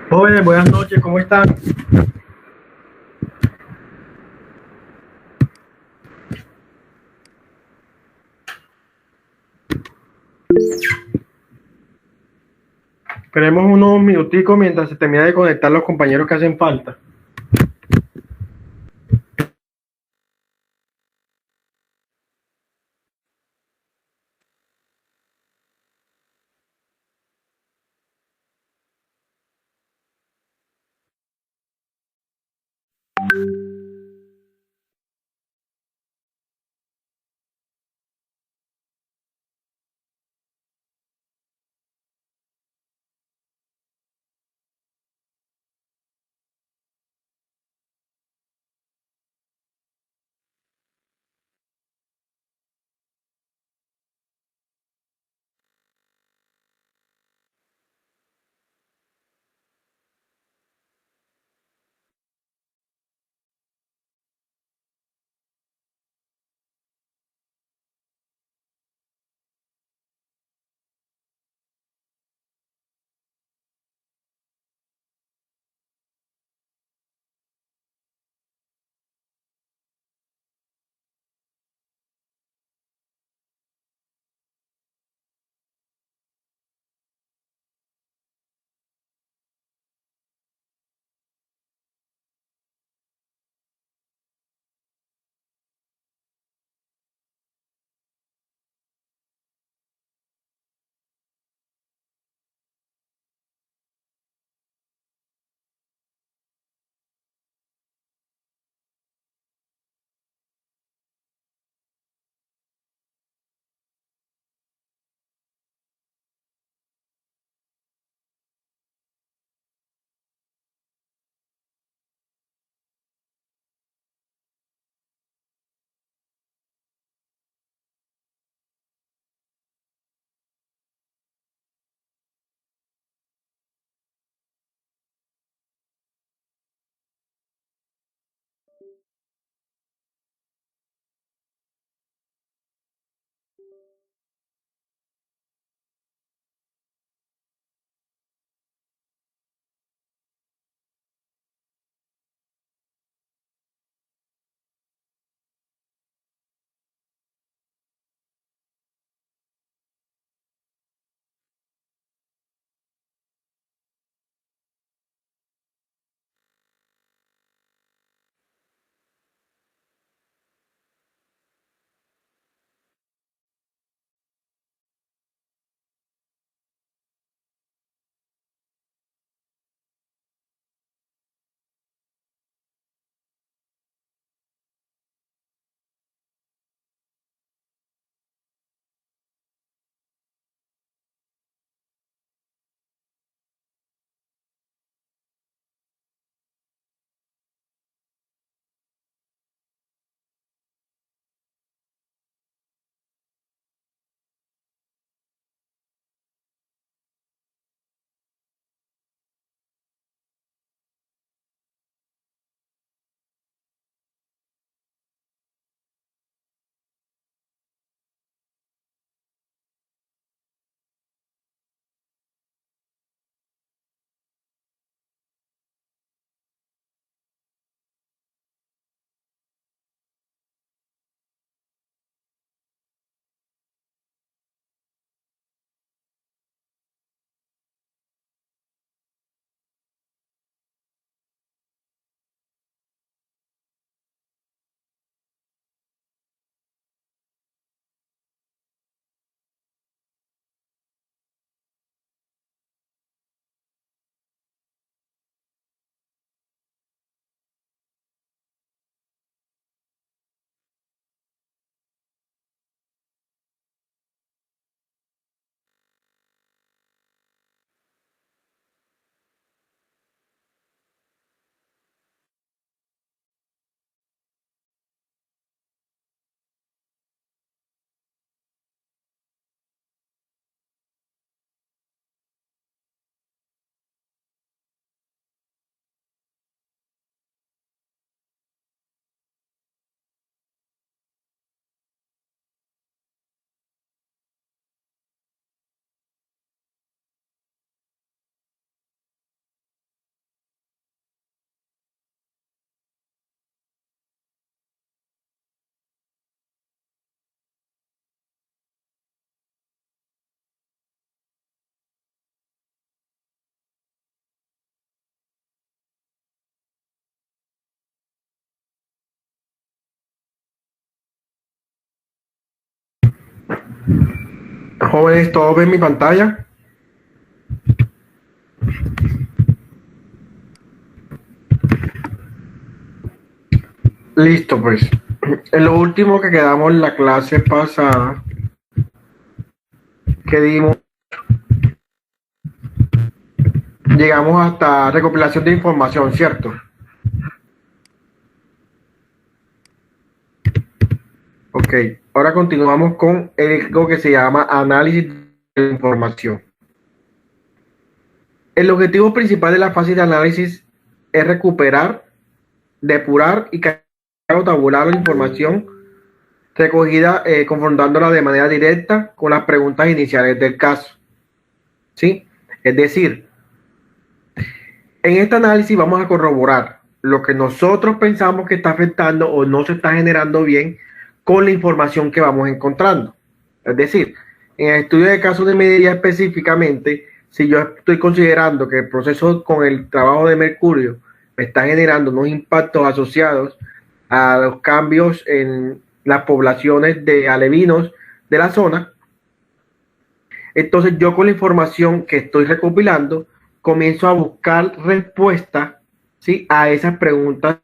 Jóvenes, buenas noches, ¿cómo están? Esperemos unos minuticos mientras se termina de conectar los compañeros que hacen falta. Jóvenes, ¿todos ven mi pantalla? Listo, pues. En lo último que quedamos en la clase pasada, que dimos, llegamos hasta recopilación de información, ¿cierto? Ok, ahora continuamos con algo que se llama análisis de la información. El objetivo principal de la fase de análisis es recuperar, depurar y tabular la información recogida, confrontándola de manera directa con las preguntas iniciales del caso. ¿Sí? Es decir, en este análisis vamos a corroborar lo que nosotros pensamos que está afectando o no se está generando bien con la información que vamos encontrando. Es decir, en el estudio de casos de minería específicamente, si yo estoy considerando que el proceso con el trabajo de mercurio me está generando unos impactos asociados a los cambios en las poblaciones de alevinos de la zona, entonces yo con la información que estoy recopilando comienzo a buscar respuestas, ¿sí?, a esas preguntas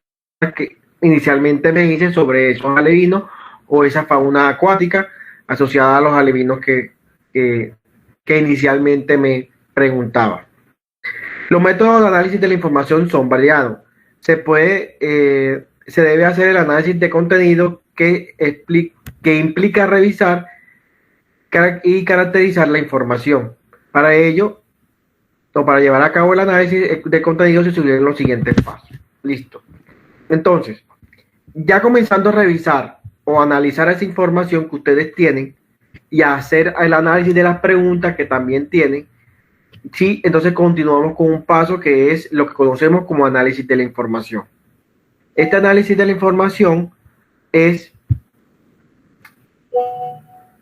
que inicialmente me hice sobre esos alevinos o esa fauna acuática asociada a los alevinos que inicialmente me preguntaba. Los métodos de análisis de la información son variados. Se debe hacer el análisis de contenido que implica revisar y caracterizar la información. Para ello, o para llevar a cabo el análisis de contenido, se sugieren los siguientes pasos. Listo. Entonces, ya comenzando a revisar o analizar esa información que ustedes tienen y a hacer el análisis de las preguntas que también tienen, sí, entonces continuamos con un paso que es lo que conocemos como análisis de la información. Este análisis de la información es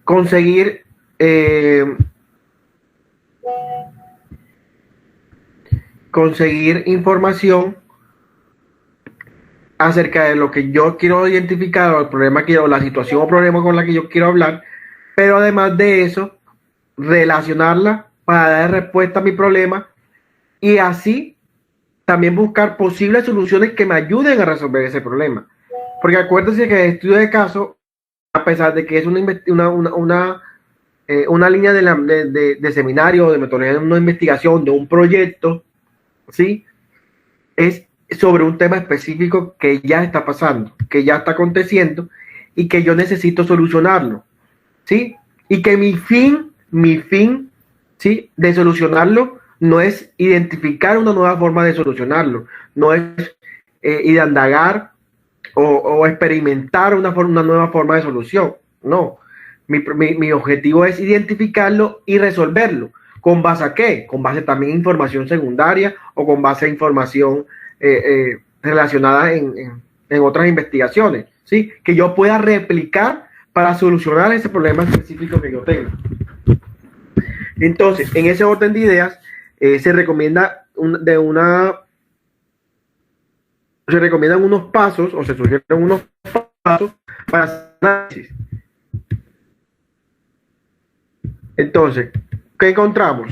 conseguir información acerca de lo que yo quiero identificar o el problema o la situación o problema con la que yo quiero hablar, pero además de eso, relacionarla para dar respuesta a mi problema y así también buscar posibles soluciones que me ayuden a resolver ese problema. Porque acuérdense que el estudio de caso, a pesar de que es una línea de seminario, de metodología, de una investigación, de un proyecto, ¿sí?, es sobre un tema específico que ya está pasando, que ya está aconteciendo y que yo necesito solucionarlo, ¿sí? Y que mi fin, ¿sí?, de solucionarlo no es identificar una nueva forma de solucionarlo, no es indagar o experimentar una nueva forma de solución, no. Mi objetivo es identificarlo y resolverlo. ¿Con base a qué? Con base también a información secundaria o con base a información relacionada en otras investigaciones, ¿sí?, que yo pueda replicar para solucionar ese problema específico que yo tengo. Entonces, en ese orden de ideas, se recomiendan unos pasos o se sugieren unos pasos para hacer análisis. Entonces, ¿qué encontramos?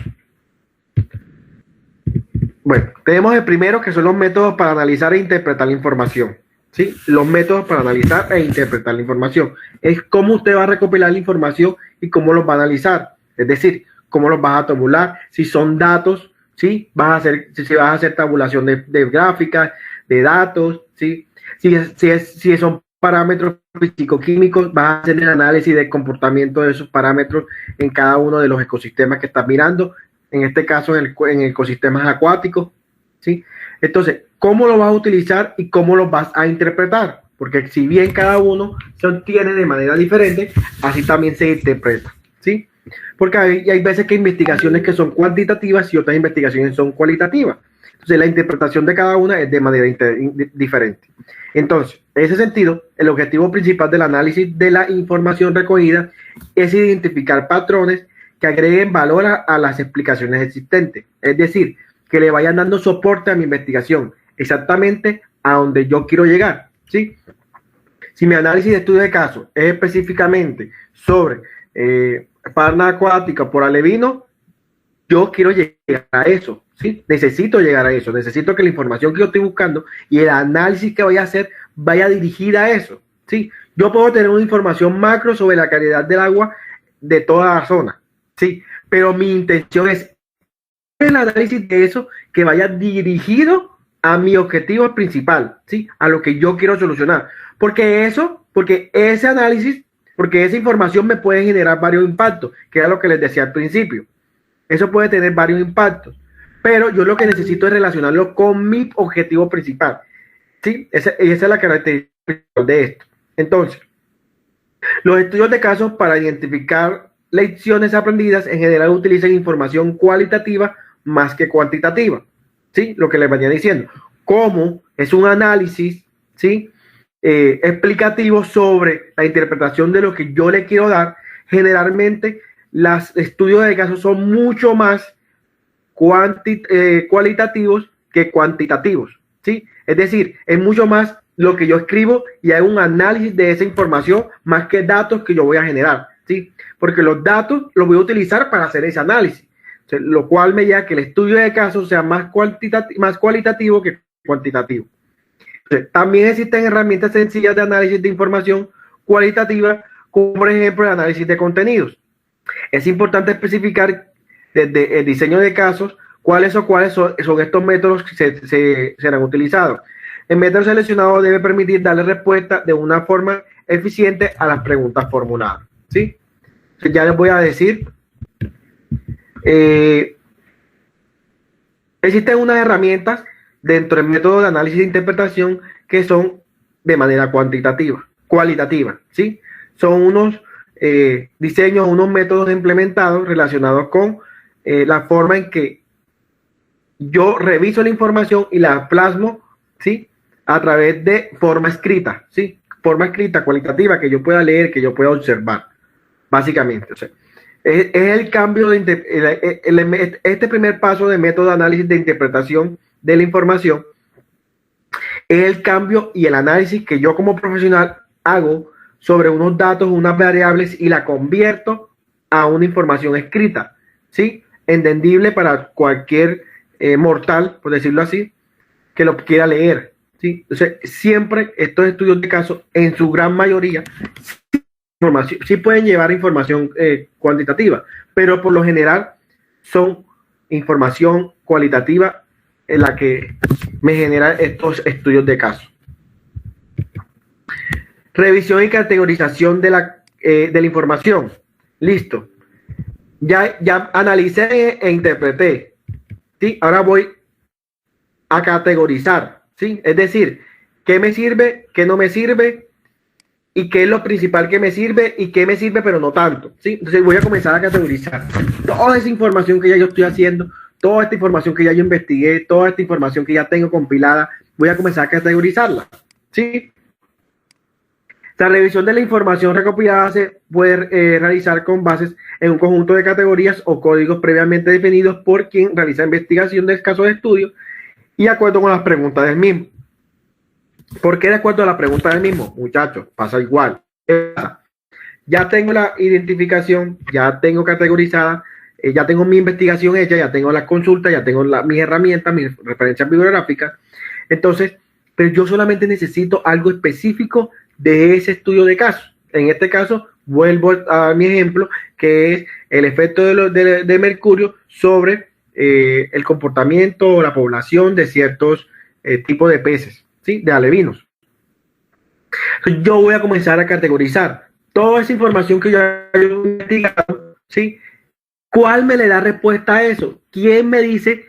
Bueno, tenemos el primero, que son los métodos para analizar e interpretar la información. ¿Sí? Los métodos para analizar e interpretar la información. Es cómo usted va a recopilar la información y cómo los va a analizar. Es decir, cómo los vas a tabular, si son datos, ¿sí?, vas a hacer tabulación de gráficas, de datos, ¿sí? Si son parámetros físico-químicos, vas a hacer el análisis del comportamiento de esos parámetros en cada uno de los ecosistemas que estás mirando, en este caso en ecosistemas acuáticos, ¿sí? Entonces, ¿cómo lo vas a utilizar y cómo lo vas a interpretar? Porque si bien cada uno se obtiene de manera diferente, así también se interpreta, ¿sí? Porque hay veces que hay investigaciones que son cuantitativas y otras investigaciones son cualitativas. Entonces, la interpretación de cada una es de manera diferente. Entonces, en ese sentido, el objetivo principal del análisis de la información recogida es identificar patrones que agreguen valor a las explicaciones existentes. Es decir, que le vayan dando soporte a mi investigación, exactamente a donde yo quiero llegar, ¿sí? Si mi análisis de estudio de caso es específicamente sobre fauna acuática por alevino, yo quiero llegar a eso, ¿sí? Necesito llegar a eso, necesito que la información que yo estoy buscando y el análisis que voy a hacer vaya dirigida a eso, ¿sí? Yo puedo tener una información macro sobre la calidad del agua de toda la zona, ¿sí? Pero mi intención es el análisis de eso que vaya dirigido a mi objetivo principal, ¿sí? A lo que yo quiero solucionar. Porque ese análisis, porque esa información me puede generar varios impactos, que era lo que les decía al principio. Eso puede tener varios impactos, pero yo lo que necesito es relacionarlo con mi objetivo principal, ¿sí? Esa es la característica de esto. Entonces, los estudios de casos para identificar lecciones aprendidas en general utilizan información cualitativa más que cuantitativa, ¿sí? Lo que les venía diciendo. Como es un análisis, ¿sí? Explicativo sobre la interpretación de lo que yo le quiero dar, generalmente los estudios de casos son mucho más cualitativos que cuantitativos, ¿sí? Es decir, es mucho más lo que yo escribo y hay un análisis de esa información más que datos que yo voy a generar, ¿sí? Porque los datos los voy a utilizar para hacer ese análisis, ¿sí? Lo cual me lleva a que el estudio de casos sea más cualitativo que cuantitativo. También existen herramientas sencillas de análisis de información cualitativa, como por ejemplo el análisis de contenidos. Es importante especificar desde el diseño de casos cuáles son estos métodos que serán utilizados. El método seleccionado debe permitir darle respuesta de una forma eficiente a las preguntas formuladas, ¿sí? Ya les voy a decir. Existen unas herramientas dentro del método de análisis de interpretación que son de manera cualitativa, ¿sí? Son unos diseños, unos métodos implementados relacionados con la forma en que yo reviso la información y la plasmo, ¿sí? A través de forma escrita, ¿sí? Forma escrita cualitativa que yo pueda leer, que yo pueda observar, básicamente. O sea, es el cambio de este primer paso de método de análisis de interpretación de la información, es el cambio y el análisis que yo como profesional hago sobre unos datos, unas variables y la convierto a una información escrita, ¿sí? Entendible para cualquier mortal, por decirlo así, que lo quiera leer, ¿sí? Entonces, siempre estos estudios de caso, en su gran mayoría, sí pueden llevar información cuantitativa, pero por lo general son información cualitativa en la que me genera estos estudios de caso. Revisión y categorización de la información. Listo. Ya analicé e interpreté, ¿sí? Ahora voy a categorizar, ¿sí? Es decir, ¿qué me sirve, qué no me sirve y qué es lo principal que me sirve y qué me sirve pero no tanto, ¿sí? Entonces voy a comenzar a categorizar toda esa información que ya yo estoy haciendo, toda esta información que ya yo investigué, toda esta información que ya tengo compilada, voy a comenzar a categorizarla, ¿sí? La revisión de la información recopilada se puede realizar con bases en un conjunto de categorías o códigos previamente definidos por quien realiza investigación del caso de estudio y de acuerdo con las preguntas del mismo. ¿Por qué de acuerdo a la pregunta del mismo? Muchachos, pasa igual. Ya tengo la identificación, ya tengo categorizada, ya tengo mi investigación hecha, ya tengo las consultas, ya tengo mis herramientas, mis referencias bibliográficas. Entonces, pero yo solamente necesito algo específico de ese estudio de caso. En este caso, vuelvo a mi ejemplo, que es el efecto de mercurio sobre el comportamiento o la población de ciertos tipos de peces, ¿sí? De alevinos. Entonces, yo voy a comenzar a categorizar toda esa información que yo he investigado, ¿sí? ¿Cuál me le da respuesta a eso? ¿Quién me dice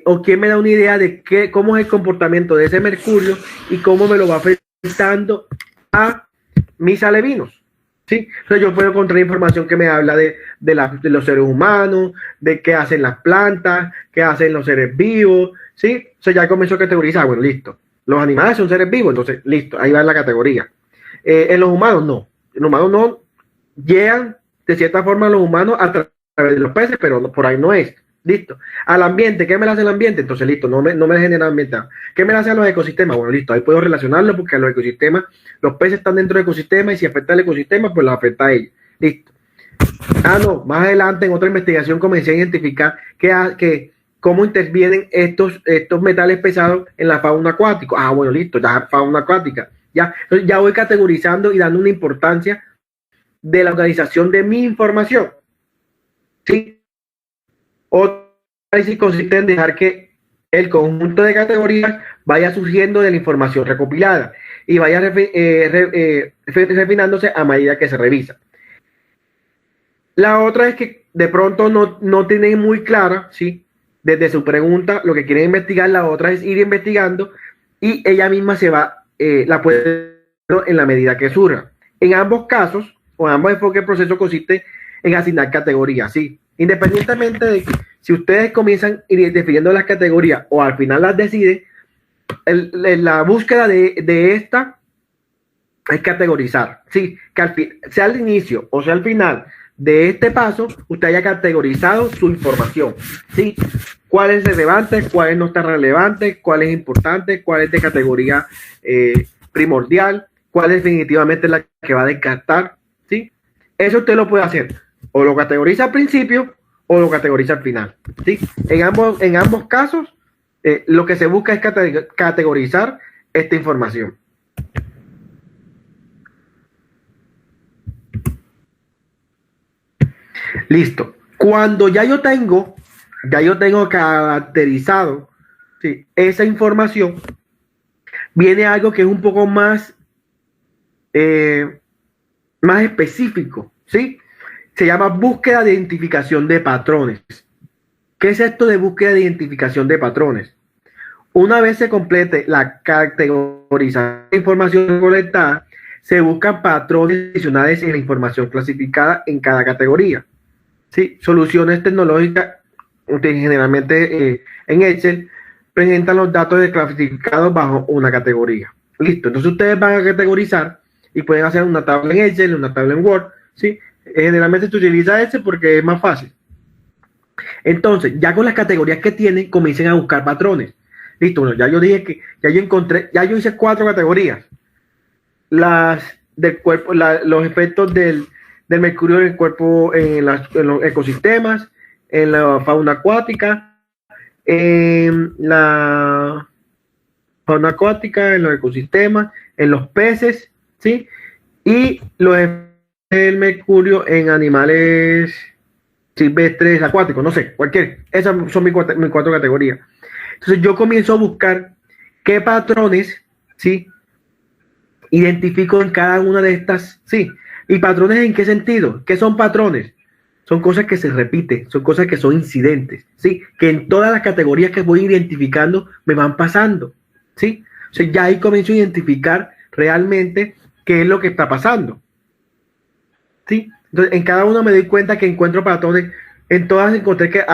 o quién me da una idea de cómo es el comportamiento de ese mercurio y cómo me lo va afectando a mis alevinos? ¿Sí? Entonces yo puedo encontrar información que me habla de los seres humanos, de qué hacen las plantas, qué hacen los seres vivos, ¿sí? Entonces ya comenzó a categorizar, bueno, listo. Los animales son seres vivos, entonces, listo, ahí va en la categoría. En los humanos no. En los humanos no llegan, de cierta forma, los humanos a través de los peces, pero por ahí no es. Listo. Al ambiente, ¿qué me le hace el ambiente? Entonces, listo, no me genera ambiente. ¿Qué me le hace a los ecosistemas? Bueno, listo, ahí puedo relacionarlo porque a los ecosistemas, los peces están dentro del ecosistema y si afecta al ecosistema, pues los afecta a ellos. Listo. No, más adelante en otra investigación comencé a identificar cómo intervienen estos metales pesados en la fauna acuática. Bueno, listo, ya fauna acuática. Entonces ya voy categorizando y dando una importancia de la organización de mi información. ¿Sí? Otro análisis consiste en dejar que el conjunto de categorías vaya surgiendo de la información recopilada y vaya refinándose a medida que se revisa. La otra es que de pronto no tienen muy clara, ¿sí? Desde su pregunta, lo que quieren investigar. La otra es ir investigando y ella misma se va, la puede en la medida que surja. En ambos casos, o en ambos enfoques, el proceso consiste en asignar categorías, ¿sí? Independientemente de que si ustedes comienzan definiendo las categorías o al final las deciden, la búsqueda de esta es categorizar, ¿sí? Que sea al inicio o sea al final de este paso, usted haya categorizado su información, ¿sí? ¿Cuál es relevante? ¿Cuál no está relevante? ¿Cuál es importante? ¿Cuál es de categoría primordial? ¿Cuál es definitivamente la que va a descartar? ¿Sí? Eso usted lo puede hacer. O lo categoriza al principio o lo categoriza al final, ¿sí? En ambos casos, lo que se busca es categorizar esta información. Listo. Cuando ya yo tengo caracterizado, ¿sí?, esa información, viene algo que es un poco más específico, ¿sí? Se llama búsqueda de identificación de patrones. ¿Qué es esto de búsqueda de identificación de patrones? Una vez se complete la categorización de información recolectada, se buscan patrones adicionales en la información clasificada en cada categoría. ¿Sí? Soluciones tecnológicas, generalmente en Excel, presentan los datos clasificados bajo una categoría. Listo, entonces ustedes van a categorizar y pueden hacer una tabla en Excel, una tabla en Word, ¿sí? Generalmente se utiliza Excel porque es más fácil. Entonces, ya con las categorías que tienen, comiencen a buscar patrones. Listo, bueno, ya yo dije que ya yo hice 4 categorías. Las del cuerpo, los efectos del mercurio en el cuerpo, en los ecosistemas, en la fauna acuática, en los ecosistemas, en los peces, ¿sí? Y los efectos del mercurio en animales silvestres, acuáticos, no sé, cualquier. Esas son mis 4 categorías. Entonces yo comienzo a buscar qué patrones, ¿sí?, identifico en cada una de estas, ¿sí? ¿Y patrones en qué sentido? ¿Qué son patrones? Son cosas que se repiten, son cosas que son incidentes, ¿sí? Que en todas las categorías que voy identificando me van pasando, ¿sí? O sea, ya ahí comienzo a identificar realmente qué es lo que está pasando, ¿sí? Entonces, en cada uno me doy cuenta que encuentro patrones. En todas encontré que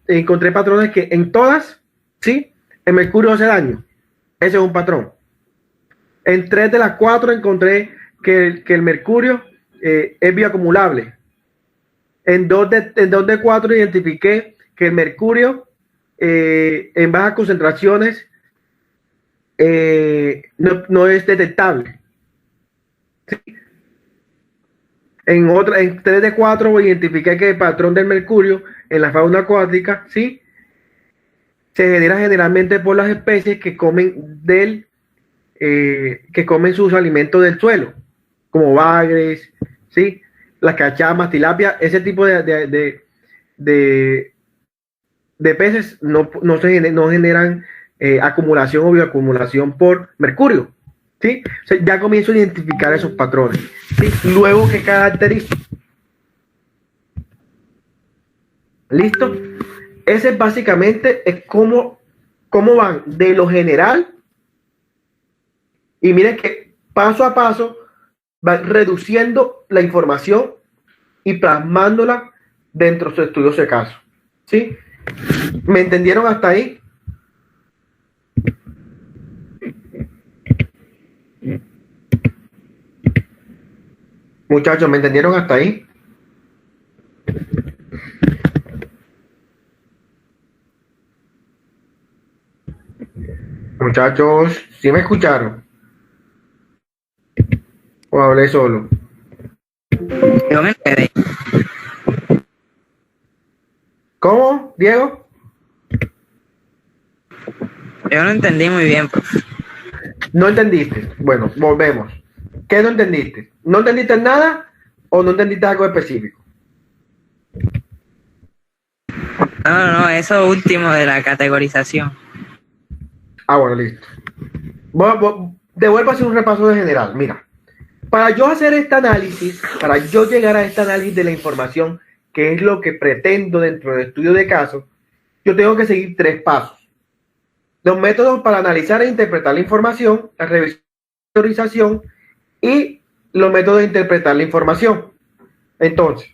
encontré patrones que en todas, ¿sí?, el mercurio hace daño. Ese es un patrón. En 3 de las 4 encontré que el mercurio es bioacumulable. En 2 de 4 identifiqué que el mercurio en bajas concentraciones no es detectable. ¿Sí? En 3 de 4 identifiqué que el patrón del mercurio en la fauna acuática, ¿sí?, se genera generalmente por las especies que comen sus alimentos del suelo, como bagres, ¿sí?, las cachamas, tilapia. Ese tipo de peces no generan acumulación o bioacumulación por mercurio, ¿sí? O sea, ya comienzo a identificar esos patrones, ¿sí? Luego, ¿qué caracteriza? ¿Listo? Ese básicamente es cómo van de lo general. Y miren que paso a paso van reduciendo la información y plasmándola dentro de su estudio de caso. ¿Sí? ¿Me entendieron hasta ahí? Muchachos, ¿me entendieron hasta ahí? Muchachos, ¿sí me escucharon? ¿O hablé solo? Yo me quedé. ¿Cómo, Diego? Yo no entendí muy bien, profe. No entendiste. Bueno, volvemos. ¿Qué no entendiste? ¿No entendiste nada o no entendiste algo específico? No, eso último de la categorización. Ah, bueno, listo. Devuelvo a hacer un repaso de general. Mira, para yo hacer este análisis, para yo llegar a este análisis de la información, que es lo que pretendo dentro del estudio de casos, yo tengo que seguir 3 pasos. Los métodos para analizar e interpretar la información, la revisión y los métodos de interpretar la información. Entonces,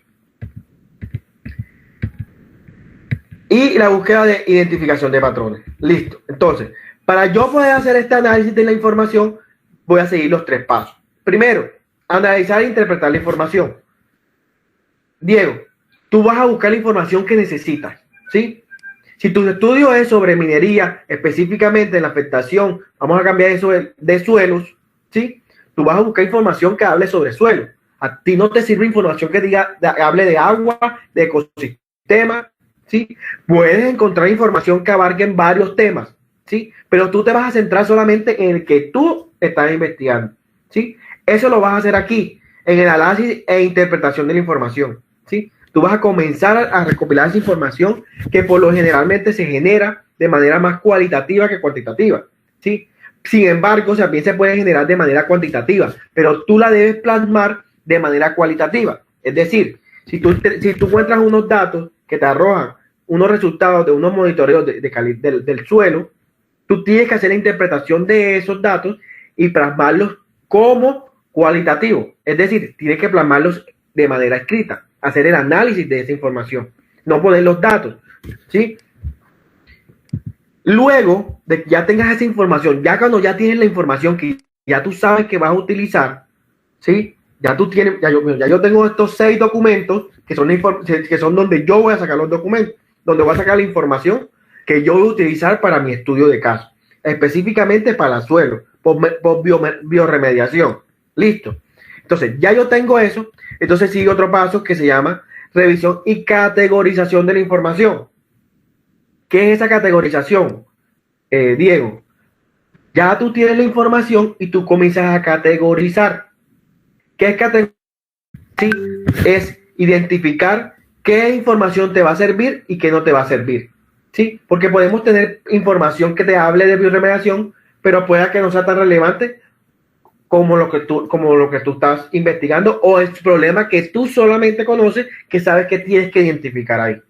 y la búsqueda de identificación de patrones. Listo. Entonces, para yo poder hacer este análisis de la información, voy a seguir los 3 pasos. Primero, analizar e interpretar la información. Diego, tú vas a buscar la información que necesitas, ¿sí? Si tu estudio es sobre minería, específicamente en la afectación, vamos a cambiar eso de suelos, ¿sí? Tú vas a buscar información que hable sobre suelo. A ti no te sirve información que hable de agua, de ecosistema, ¿sí? Puedes encontrar información que abarque en varios temas, ¿sí? Pero tú te vas a centrar solamente en el que tú estás investigando, ¿sí? Eso lo vas a hacer aquí, en el análisis e interpretación de la información, ¿sí? Tú vas a comenzar a recopilar esa información que por lo generalmente se genera de manera más cualitativa que cuantitativa, ¿sí? Sin embargo, también se puede generar de manera cuantitativa, pero tú la debes plasmar de manera cualitativa. Es decir, si tú encuentras unos datos que te arrojan unos resultados de unos monitoreos del suelo, tú tienes que hacer la interpretación de esos datos y plasmarlos como cualitativos. Es decir, tienes que plasmarlos de manera escrita, hacer el análisis de esa información, no poner los datos, ¿sí? Luego de que ya tengas esa información, ya cuando ya tienes la información que ya tú sabes que vas a utilizar, ¿sí? Ya tú tienes, ya yo tengo estos 6 documentos que son donde yo voy a sacar los documentos, donde voy a sacar la información que yo voy a utilizar para mi estudio de caso, específicamente para suelo, por bioremediación. Listo. Entonces, ya yo tengo eso, entonces sigue otro paso que se llama revisión y categorización de la información. ¿Qué es esa categorización, Diego? Ya tú tienes la información y tú comienzas a categorizar. ¿Qué es categorizar? Sí, es identificar qué información te va a servir y qué no te va a servir. ¿Sí? Porque podemos tener información que te hable de bioremediación, pero pueda que no sea tan relevante como lo que tú estás investigando o el problema que tú solamente conoces, que sabes que tienes que identificar ahí.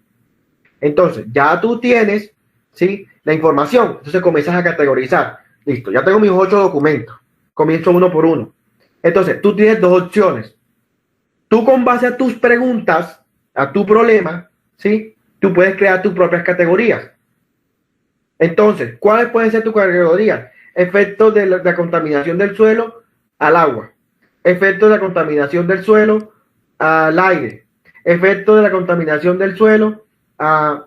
Entonces, ya tú tienes, ¿sí?, la información, entonces comienzas a categorizar. Listo, ya tengo mis 8 documentos, comienzo uno por uno. Entonces, tú tienes 2 opciones. Tú, con base a tus preguntas, a tu problema, ¿sí?, tú puedes crear tus propias categorías. Entonces, ¿cuáles pueden ser tus categorías? Efectos de la contaminación del suelo al agua, efectos de la contaminación del suelo al aire, efectos de la contaminación del suelo a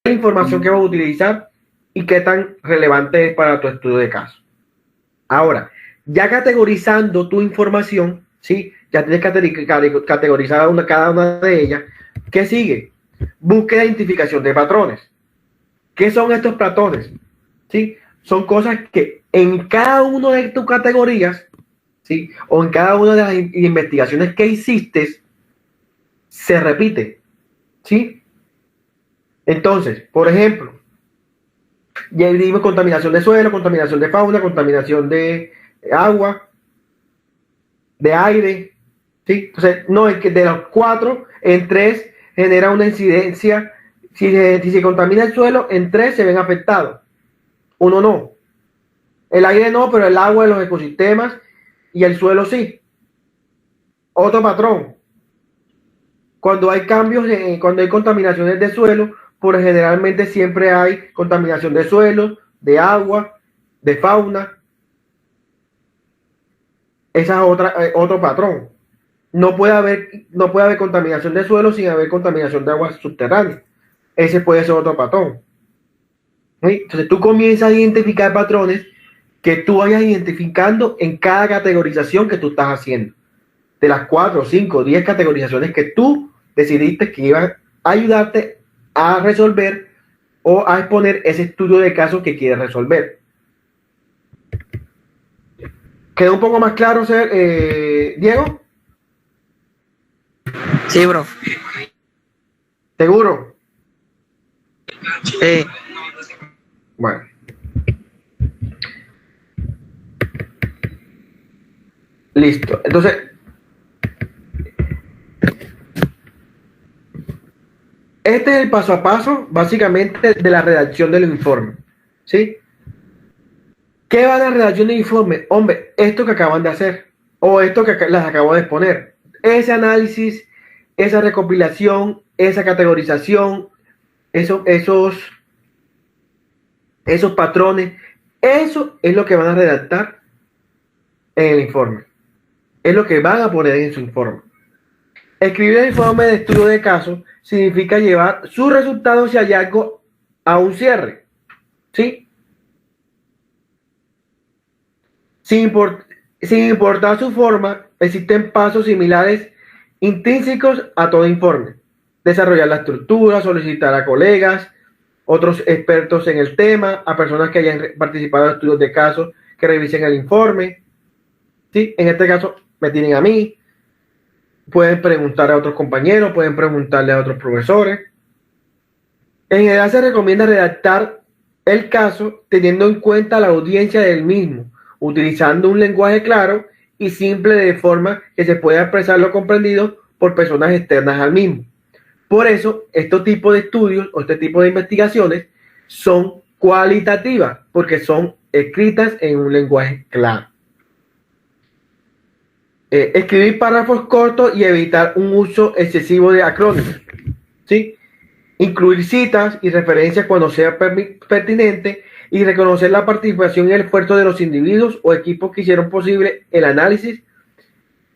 la información que vas a utilizar y qué tan relevante es para tu estudio de caso. Ahora, ya categorizando tu información, ¿sí?, ya tienes categorizada cada una de ellas. ¿Qué sigue? Búsqueda e identificación de patrones. ¿Qué son estos patrones? ¿Sí? Son cosas que en cada una de tus categorías, ¿sí?, o en cada una de las investigaciones que hiciste, se repite, ¿sí? Entonces, por ejemplo, ya vimos contaminación de suelo, contaminación de fauna, contaminación de agua, de aire, ¿sí? Entonces, no, es que de los 4, en 3 genera una incidencia. Si se contamina el suelo, en 3 se ven afectados. Uno no. El aire no, pero el agua de los ecosistemas y el suelo sí. Otro patrón. Cuando hay cambios, cuando hay contaminaciones de suelo, por generalmente siempre hay contaminación de suelo, de agua, de fauna. Esa es otro patrón. No puede haber contaminación de suelo sin haber contaminación de agua subterránea. Ese puede ser otro patrón. ¿Sí? Entonces tú comienzas a identificar patrones que tú vayas identificando en cada categorización que tú estás haciendo. De las 4, 5, 10 categorizaciones que tú decidiste que iban a ayudarte a resolver o a exponer ese estudio de caso que quieres resolver. ¿Quedó un poco más claro, Diego? Sí, bro. ¿Seguro? Sí. Bueno. Listo. Entonces, este es el paso a paso, básicamente, de la redacción del informe. ¿Sí? ¿Qué va a la redacción del informe? Hombre, esto que acaban de hacer, o esto que les acabo de exponer. Ese análisis, esa recopilación, esa categorización, esos patrones, eso es lo que van a redactar en el informe. Es lo que van a poner en su informe. Escribir el informe de estudio de caso significa llevar sus resultados y hallazgos a un cierre. ¿Sí? Sin importar su forma, existen pasos similares intrínsecos a todo informe. Desarrollar la estructura, solicitar a colegas, otros expertos en el tema, a personas que hayan participado en estudios de caso que revisen el informe. ¿Sí? En este caso me tienen a mí. Pueden preguntar a otros compañeros, pueden preguntarle a otros profesores. En general se recomienda redactar el caso teniendo en cuenta la audiencia del mismo, utilizando un lenguaje claro y simple de forma que se pueda expresar lo comprendido por personas externas al mismo. Por eso, estos tipos de estudios o este tipo de investigaciones son cualitativas, porque son escritas en un lenguaje claro. Escribir párrafos cortos y evitar un uso excesivo de acrónimos. ¿Sí? Incluir citas y referencias cuando sea pertinente y reconocer la participación y el esfuerzo de los individuos o equipos que hicieron posible el análisis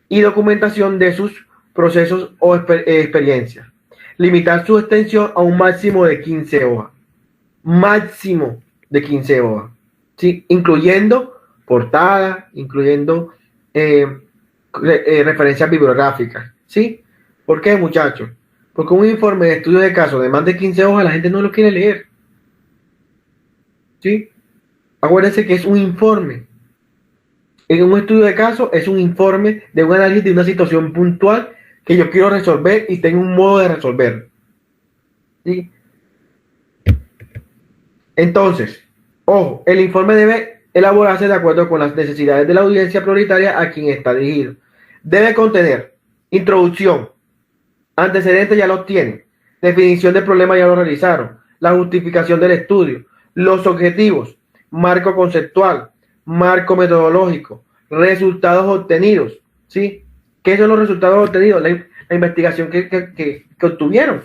y documentación de sus procesos o experiencias. Limitar su extensión a un máximo de 15 hojas. Máximo de 15 hojas. ¿Sí? Incluyendo portada, incluyendo referencias bibliográficas. ¿Sí? ¿Por qué, muchachos? Porque un informe de estudio de caso de más de 15 hojas la gente no lo quiere leer. ¿Sí? Acuérdense que es un informe. En un estudio de caso es un informe de un análisis de una situación puntual que yo quiero resolver y tengo un modo de resolver. ¿Sí? Entonces, ojo, el informe debe elaborarse de acuerdo con las necesidades de la audiencia prioritaria a quien está dirigido. Debe contener introducción, antecedentes ya los tienen, definición del problema ya lo realizaron, la justificación del estudio, los objetivos, marco conceptual, marco metodológico, resultados obtenidos. ¿Sí? ¿Qué son los resultados obtenidos? La investigación que obtuvieron.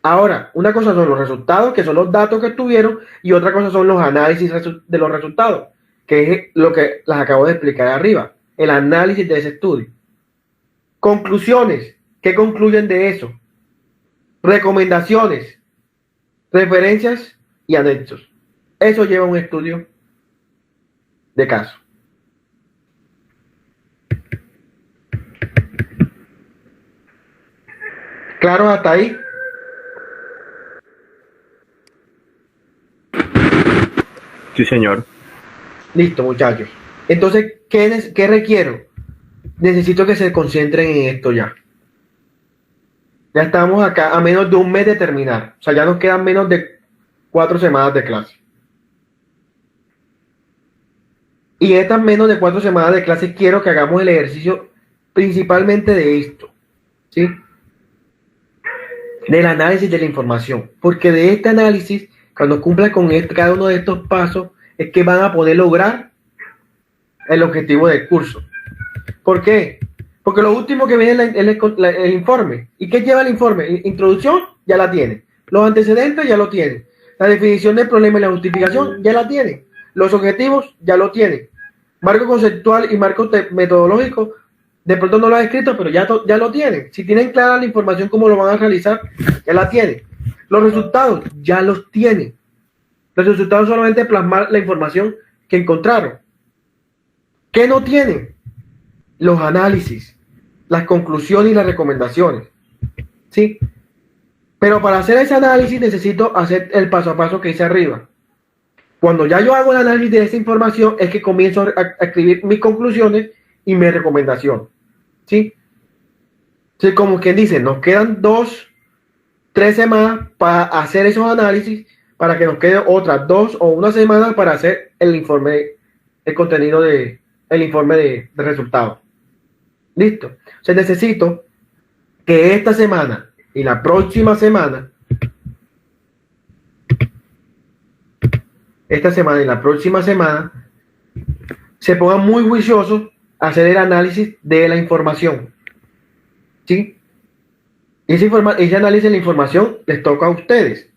Ahora, una cosa son los resultados, que son los datos que obtuvieron, y otra cosa son los análisis de los resultados, que es lo que les acabo de explicar arriba, el análisis de ese estudio. Conclusiones, ¿qué concluyen de eso? Recomendaciones, referencias y anexos. Eso lleva a un estudio de caso. ¿Claro hasta ahí? Sí, señor. Listo, muchachos. Entonces, ¿qué requiero? Necesito que se concentren en esto ya. Ya estamos acá a menos de un mes de terminar. O sea, ya nos quedan menos de 4 semanas de clase. Y en estas menos de 4 semanas de clase quiero que hagamos el ejercicio principalmente de esto, ¿sí? Del análisis de la información. Porque de este análisis, cuando cumpla con cada uno de estos pasos, es que van a poder lograr el objetivo del curso. ¿Por qué? Porque lo último que viene es el informe. ¿Y qué lleva el informe? Introducción, ya la tiene. Los antecedentes, ya lo tiene. La definición del problema y la justificación, ya la tiene. Los objetivos, ya lo tiene. Marco conceptual y marco metodológico, de pronto no lo ha escrito, pero ya lo tienen. Si tienen clara la información, cómo lo van a realizar, ya la tienen. Los resultados, ya los tienen. Los resultados solamente plasmar la información que encontraron. ¿Qué no tienen? Los análisis, las conclusiones y las recomendaciones. ¿Sí? Pero para hacer ese análisis necesito hacer el paso a paso que hice arriba. Cuando ya yo hago el análisis de esa información es que comienzo a escribir mis conclusiones y mi recomendación. ¿Sí? Entonces, como quien dice, nos quedan 2, 3 semanas para hacer esos análisis, para que nos quede otras 2 o 1 semana para hacer el informe, el contenido el informe de resultados. Listo. O sea, necesito que esta semana y la próxima semana, se pongan muy juiciosos a hacer el análisis de la información. ¿Sí? Ese análisis de la información les toca a ustedes.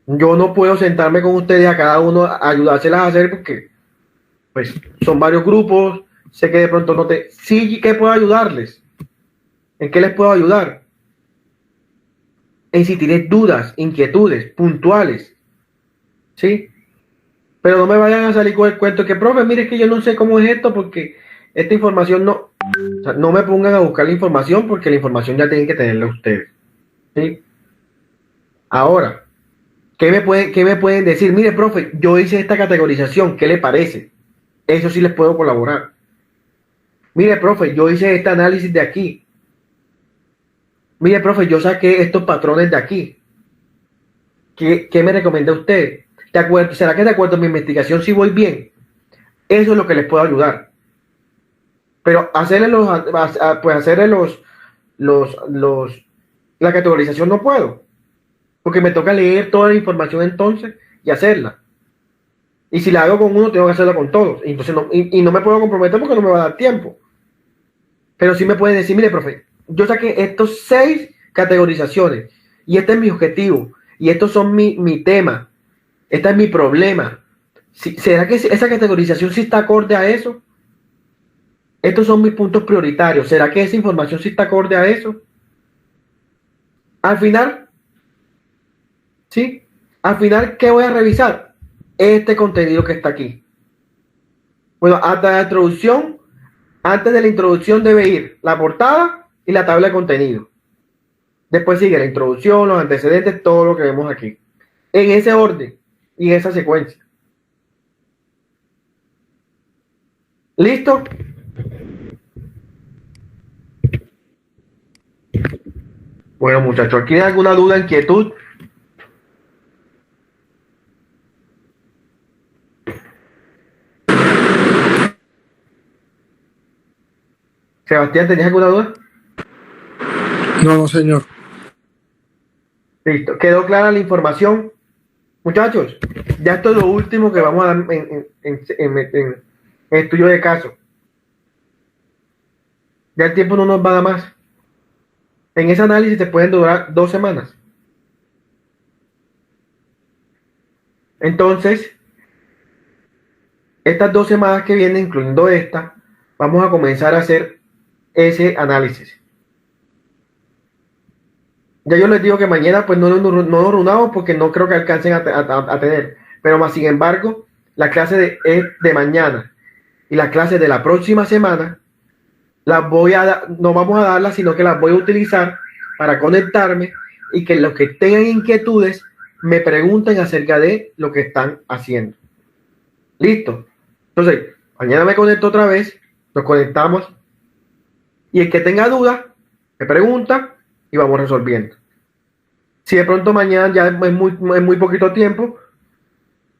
Yo no puedo sentarme con ustedes a cada uno a ayudárselas a hacer porque pues son varios grupos. Sé que de pronto no te... Sí, ¿qué puedo ayudarles? ¿En qué les puedo ayudar? En si tienes dudas, inquietudes, puntuales. ¿Sí? Pero no me vayan a salir con el cuento que, profe, mire que yo no sé cómo es esto porque esta información no... O sea, no me pongan a buscar la información porque la información ya tienen que tenerla ustedes. ¿Sí? Ahora, ¿qué me pueden decir? Mire, profe, yo hice esta categorización, ¿qué le parece? Eso sí les puedo colaborar. Mire, profe, yo hice este análisis de aquí. Mire, profe, yo saqué estos patrones de aquí. ¿Qué me recomienda usted? ¿Será que de acuerdo a mi investigación sí voy bien? Eso es lo que les puedo ayudar. Pero hacerle la categorización no puedo. Porque me toca leer toda la información entonces y hacerla. Y si la hago con uno, tengo que hacerla con todos. Entonces no me puedo comprometer porque no me va a dar tiempo. Pero sí me pueden decir, mire, profe, yo saqué estos 6 categorizaciones y este es mi objetivo y estos son mi tema, este es mi problema. ¿Será que esa categorización sí está acorde a eso? Estos son mis puntos prioritarios. ¿Será que esa información sí está acorde a eso? Al final, ¿sí? Al final, ¿qué voy a revisar? Este contenido que está aquí. Bueno, hasta la introducción. Antes de la introducción debe ir la portada y la tabla de contenido. Después sigue la introducción, los antecedentes, todo lo que vemos aquí. En ese orden y en esa secuencia. ¿Listo? Bueno, muchachos, ¿aquí hay alguna duda, inquietud? Sebastián, ¿tenías alguna duda? No, señor. Listo, ¿quedó clara la información? Muchachos, ya esto es lo último que vamos a dar en estudio de caso. Ya el tiempo no nos va a dar más. En ese análisis te pueden durar 2 semanas. Entonces, estas 2 semanas que vienen, incluyendo esta, vamos a comenzar a hacer ese análisis. Ya yo les digo que mañana pues no nos reunamos porque no creo que alcancen a tener. Pero más sin embargo, la clase es de mañana y la clase de la próxima semana no vamos a darlas, sino que las voy a utilizar para conectarme y que los que tengan inquietudes me pregunten acerca de lo que están haciendo. Listo. Entonces, mañana me conecto otra vez, nos conectamos y el que tenga dudas me pregunta y vamos resolviendo. Si de pronto mañana ya es muy poquito tiempo,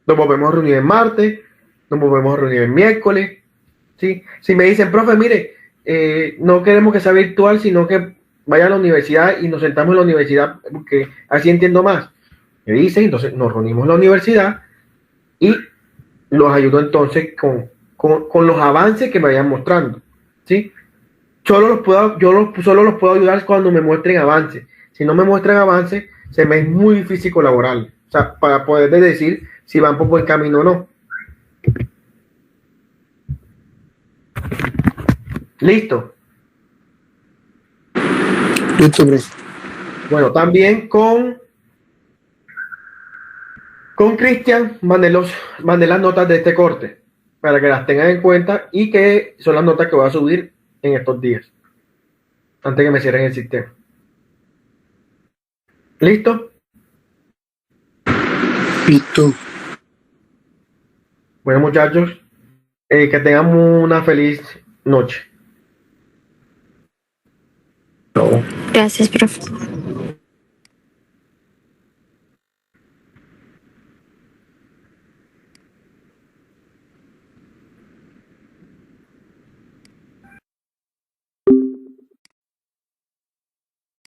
nos volvemos a reunir el martes, nos volvemos a reunir el miércoles, ¿sí? Si me dicen, profe, mire, no queremos que sea virtual, sino que vaya a la universidad y nos sentamos en la universidad, porque así entiendo más. Me dicen, entonces nos reunimos en la universidad y los ayudo entonces con los avances que me vayan mostrando, ¿sí? Solo los puedo ayudar cuando me muestren avances. Si no me muestran avances, se me es muy difícil colaborar. O sea, para poder decir si van por buen camino o no. Listo. Listo, profe. Bueno, también con Cristian mandé las notas de este corte para que las tengan en cuenta y que son las notas que voy a subir en estos días antes que me cierren el sistema. ¿Listo? Listo. Bueno, muchachos, que tengan una feliz noche. Gracias, profe.